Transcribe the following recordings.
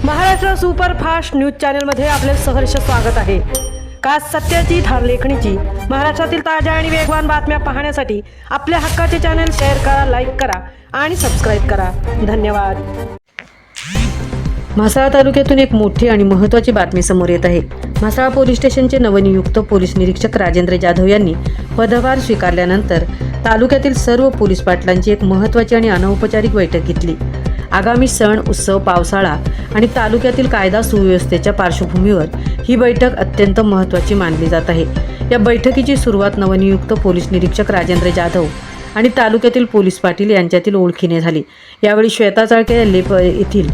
Maharashtra superfast news चॅनलमध्ये आपले सहर्ष स्वागत आहे। का सत्याची धार लेखणीची महाराष्ट्रातील ताज्या आणि वेगवान बातम्या पाहण्यासाठी आपल्या हक्काचे चॅनल शेअर करा, लाईक करा आणि सबस्क्राईब करा। धन्यवाद। म्हसळा तालुक्यातून एक मोठी आणि महत्त्वाची बातमी समोर येत आहे। म्हसळा पोलीस स्टेशनचे नवनियुक्त पोलीस निरीक्षक राजेंद्र जाधव यांनी पदभार स्वीकारल्यानंतर तालुक्यातील सर्व पोलीस पाटलांची एक महत्त्वाची आणि अनौपचारिक बैठक घेतली। आगामी सण उत्सव, पावसाळा आणि तालुक्यातील कायदा सुव्यवस्थेच्या पार्श्वभूमीवर ही बैठक अत्यंत महत्त्वाची मानली जात आहे। या बैठकीची सुरुवात नवनियुक्त पोलीस निरीक्षक राजेंद्र जाधव आणि तालुक्यातील पोलीस पाटील यांच्यातील ओळखीने झाली। यावेळी श्वेता चाळके येथील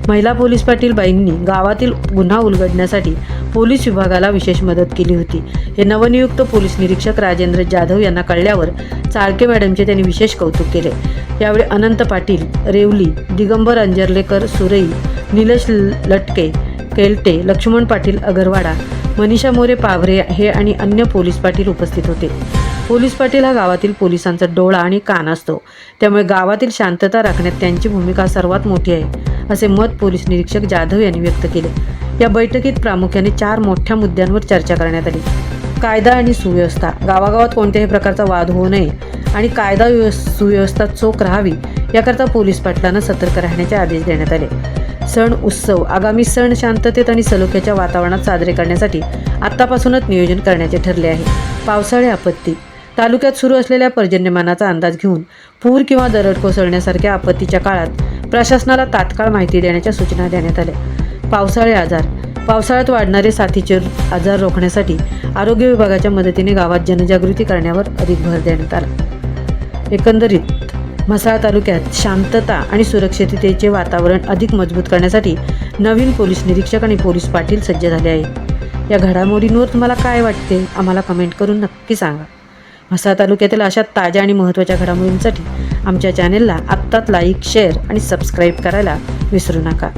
महिला पोलीस पाटील बाईंनी गावातील गुन्हा उलगडण्यासाठी पोलीस विभागाला विशेष मदत केली होती। हे नवनियुक्त पोलीस निरीक्षक राजेंद्र जाधव यांना कळल्यावर चाळके मॅडमचे त्यांनी विशेष कौतुक केले। यावेळी अनंत पाटील, रेवली, दिगंबर अंजर्लेकर, सुरई, निलेश लटके, केलटे, लक्ष्मण पाटील अगरवाडा, मनीषा मोरे पाभरे हे आणि अन्य पोलीस पाटील उपस्थित होते। पोलीस पाटील हा गावातील पोलिसांचा डोळा आणि कान असतो, त्यामुळे गावातील शांतता राखण्यात त्यांची भूमिका सर्वात मोठी आहे, असे मत पोलीस निरीक्षक जाधव यांनी व्यक्त केले। या बैठकीत प्रामुख्याने 4 मोठ्या मुद्द्यांवर चर्चा करण्यात आली। कायदा आणि सुव्यवस्था, गावागावात कोणत्याही प्रकारचा वाद होऊ नये आणि कायदा सुव्यवस्था चोख राहावी याकरता पोलीस पाटलांना सतर्क राहण्याचे आदेश देण्यात आले। सण उत्सव, आगामी सण शांततेत आणि सलोख्याच्या वातावरणात साजरे करण्यासाठी आत्तापासूनच नियोजन करण्याचे ठरले आहे। पावसाळी आपत्ती, तालुक्यात सुरू असलेल्या पर्जन्यमानाचा अंदाज घेऊन पूर किंवा दरड कोसळण्यासारख्या आपत्तीच्या काळात प्रशासनाला तात्काळ माहिती देण्याच्या सूचना देण्यात आल्या। पावसाळी आजार, पावसाळ्यात वाढणारे साथीचे आजार रोखण्यासाठी आरोग्य विभागाच्या मदतीने गावात जनजागृती करण्यावर अधिक भर देण्यात आला। एकंदरीत म्हसळा तालुक्यात शांतता आणि सुरक्षिततेचे वातावरण अधिक मजबूत करण्यासाठी नवीन पोलीस निरीक्षक आणि पोलीस पाटील सज्ज झाले आहेत। या घडामोडींवर तुम्हाला काय वाटते आम्हाला कमेंट करून नक्की सांगा। म्हसळा तालुक्यातील अशा ताज्या आणि महत्त्वाच्या घडामोडींसाठी आमच्या चॅनेलला आत्ताच लाईक, शेअर आणि सबस्क्राईब करायला विसरू नका।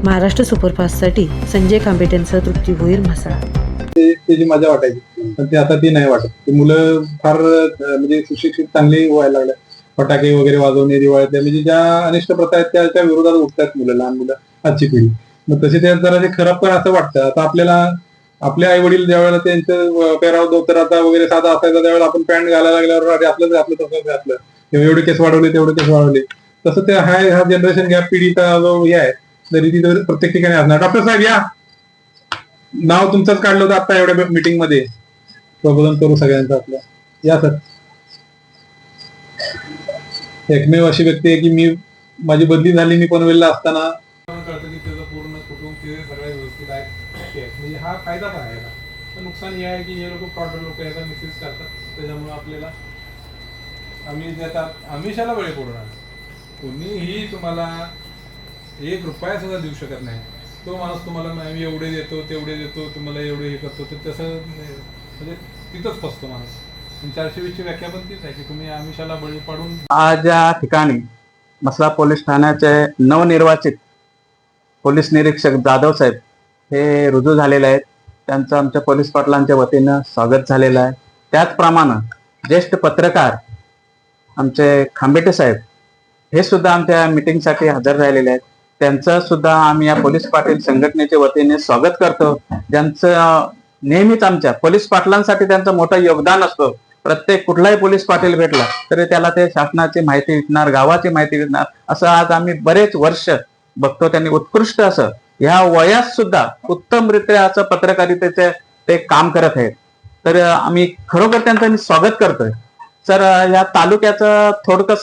महाराष्ट्र सुपरफास्टसाठी संजय खांबेटेंसह तृप्ती भोईर, म्हसळा। त्याची मजा वाटायची, पण ते आता ती नाही वाटत। ते मुलं फार म्हणजे सुशिक्षित चांगली व्हायला लागले। फटाके वगैरे वाजवणे दिवाळीत, म्हणजे ज्या अनिष्ट प्रथा आहेत त्या विरोधात उठतात मुलं, लहान मुलं, आजची पिढी। मग तसे ते जरा खराब पण असं वाटतं। आता आपल्याला आपले आई वडील ज्या वेळेला त्यांचं पेराव धोतराचा वगैरे साधा असायचा, त्यावेळेला आपण पॅन्ट घालायला लागल्यावर अरे आपलं तसं घातलं, एवढे केस वाढवले तेवढे केस वाढवले, तसं ते हा जनरेशन गॅप पिढीचा जो हे आहे, तरी ती प्रत्येक ठिकाणी असणार। डॉक्टर साहेब या, नाव तुमचंच काढलं होतं आता एवढ्या मीटिंग मध्ये, प्रबोधन करू सगळ्यांचं आपलं। या सर, एकमेव अशी व्यक्ती आहे की मी माझी बदली झाली, मी पनवेलला असताना कळतं की त्याचं पूर्ण कुटुंब ते सगळं व्यवस्थित आहे, म्हणजे हा फायदा पण आहे। पण नुकसान हे आहे की हे लोक फ्रॉड लोक याचा मिसयूज करतात, त्याच्यामुळे आपल्याला आम्ही देतात आमिषाला बळी पडणार। कोणीही तुम्हाला 1 रुपया सुद्धा देऊ शकत नाही। तो माणूस तुम्हाला आम्ही एवढे देतो तेवढे देतो, तुम्हाला एवढे हे करतो, तर तसं म्हणजे तिथंच फसतो माणूस। 420 ची व्याख्या पण तीच आहे की तुम्ही आमिषाला बळी पडून। आज या ठिकाणी म्हसळा पोलीस ठाण्याचे नवनिर्वाचित पोलीस निरीक्षक जाधव साहेब हे रुजू झालेले आहेत। त्यांचं आमच्या पोलीस पाटलांच्या वतीनं स्वागत झालेलं आहे। त्याचप्रमाणे ज्येष्ठ पत्रकार आमचे खांबेटे साहेब हे सुद्धा आमच्या मीटिंगसाठी हजर राहिलेले आहेत। त्यांचं सुद्धा आम्ही या पोलीस पाटील संघटनेच्या वतीने स्वागत करतो। ज्यांचं नेहमीच आमच्या पोलीस पाटलांसाठी त्यांचं मोठं योगदान असतं। प्रत्येक कुठलाही पोलीस पाटील भेटला तरी त्याला ते शासनाची माहिती विचारणार, गावाची माहिती विचारणार, असं आज आम्ही बरेच वर्ष बघतो। त्यांनी उत्कृष्ट असं ह्या वयात सुद्धा उत्तमरित्या असं पत्रकारितेचे ते काम करत आहेत। तर आम्ही खरोखर त्यांचं स्वागत करतोय। सर, या तालुक्याचं थोडकस